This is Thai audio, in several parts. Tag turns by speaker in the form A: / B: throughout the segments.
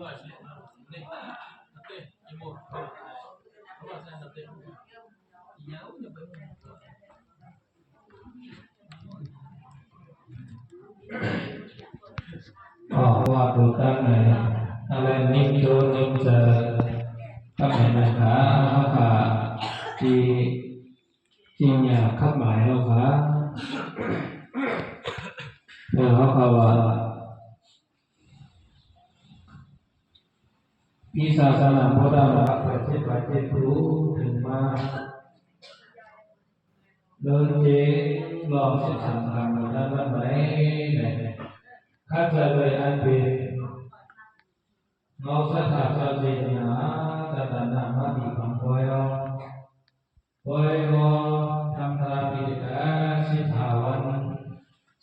A: ว่าดูตั้งไหนอะไรนิ่งโดนนิ่งจะทำให้นะคะเขาค่ะที่จริงอยากขับหมายเราค่ะเขาค่ะว่าพิศาสนาพุทธะประเทศประเทศรู้ถึงมาเดินเจ๊ลองศึกษาธรรมนั้นวันไหนข้าจะเลยอันเป็นเราสถาบันเจียนาจัตนามาดีพังพอยพอยก็ทำทาพิธีการ15 วัน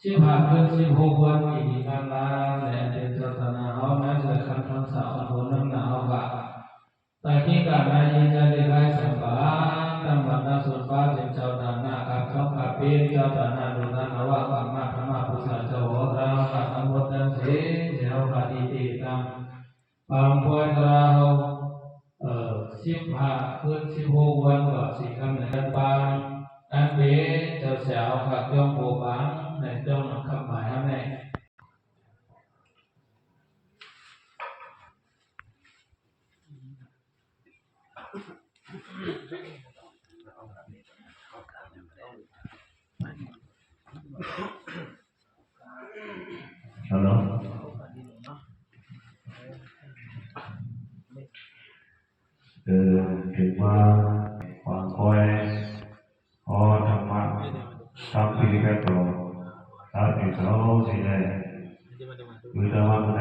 A: 15 คืน16 วันอีกงานลาและเดินจัตนาเอาหน้าจะคำทั้งสาวคนน้ำหนาวกะแต่ที่การนายจะได้ไล่สัมปะตั้งวันนาสุภาเป็นเจ้าดานากับช่องกับเป็นเจ้าดานาดุนานาวะกัมมาธรรมพุทธเจ้าหัวเรากับสมุทรดังเสียเจ้าปฏิทินตามบางพวกเรา15 คืน16 วันก็สิคำในกันบางอันเป็นเจ้าสาวขับย่องโบบางในจ้องคำหมายอะไร
B: ฮัลโหลถึงมาฟังคอยธรรมะทำพิธีกรรมตามที่เขาสิ่งใดวิธีว่าไหน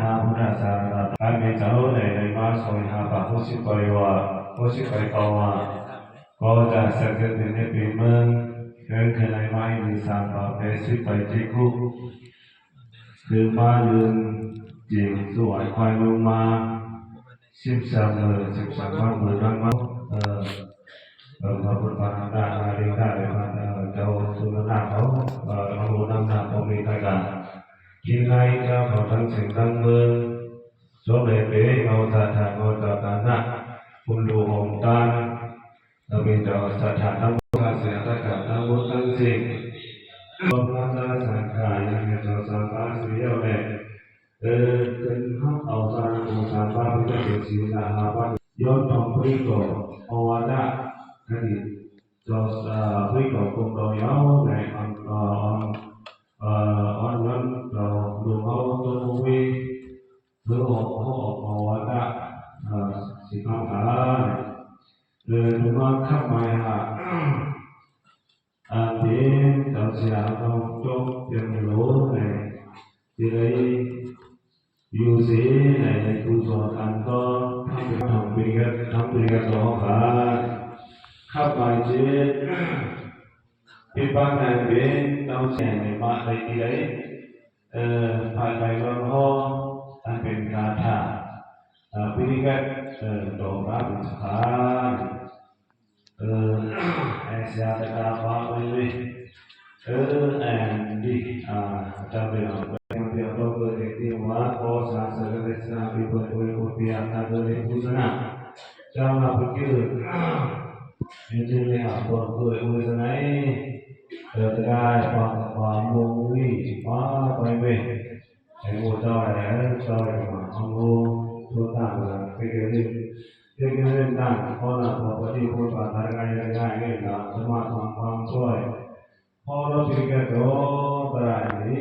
B: มาพุทธศาสนาตามที่เขาในมาสอนหาพระพุทธปริวาพุทธปริกรรมก็จะเสด็จในปีเมืองเกิดขึ้นในไม้มีสามประเภทสิบไปจิกุคือมายืนจิงสวยควายลงมา13 วันเหมือนกันมั้งพระพุทธพระธรรมนารีได้เลยพระเจ้าสุนันทเขาพระพุทธนาพมีใครกันที่ไหนเจ้าของทั้งสิ่งทั้งเมืองสมเด็จพระเอาสถานโอตตานะคุณดูหงตาเราเป็นเจ้าสถานทั้งหมดเสียตะกับทั้งหมดทั้งสิ่งรวมทั้งสังขารยังเป็นเจ้าสังขารสิ่งเดียวกันเป็นห้องเอาสารของสารบ้านเป็นเด็กศิลปะหาบ้านย้อนทองพริกก่อเอาวาระคดีจอสพริกก่อกงเราเย้าในอันนั้นเราดูเอาตัวมุ้ยเพื่อออกเอาวาระสิบห้าเลยดูว่าข้ามมาหาอันนี้เราเสียเราจบเพียงรู้ในที่ไรอยู่สิในกุศลอันก็ทำปีกันต่อกันข้าไปเจ็ดที่บ้านนั้นเป็นเราแสงในมาในที่ไรผ่านไปก็ห้องอันเป็นการถ่าปีกันต่อมาเป็นสถานไอเสียตะการฟ้าไปเลยแอนดี้จำเป็นyang berarti wako sastra desa dibuat kopiah dari busana jangan pikir ini apa busana ini terkait pamuli apa ini saya tahu kamu tahu pikirin dan orang seperti pun harga ini semua pang soy orang pikir berani